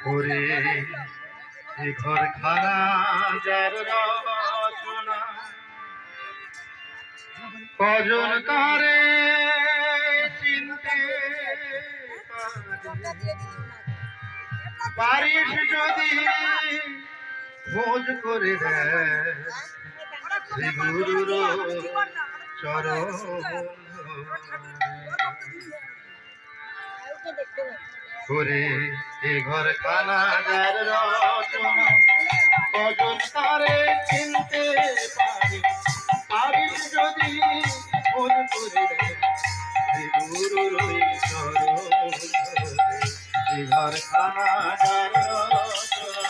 ওরে এ ঘর খানা যার রচনা কজন তারে চিনতে পারিস যদি খোঁজ করে দেয় শ্রী গুরুর চরণ করে এ ঘর খানা যার রচনা কজন তারে চিনতে পারে পারিস যদি খোঁজ করে দেয় শ্রী গুরুর চরণ এ ঘর খানা যার রচনা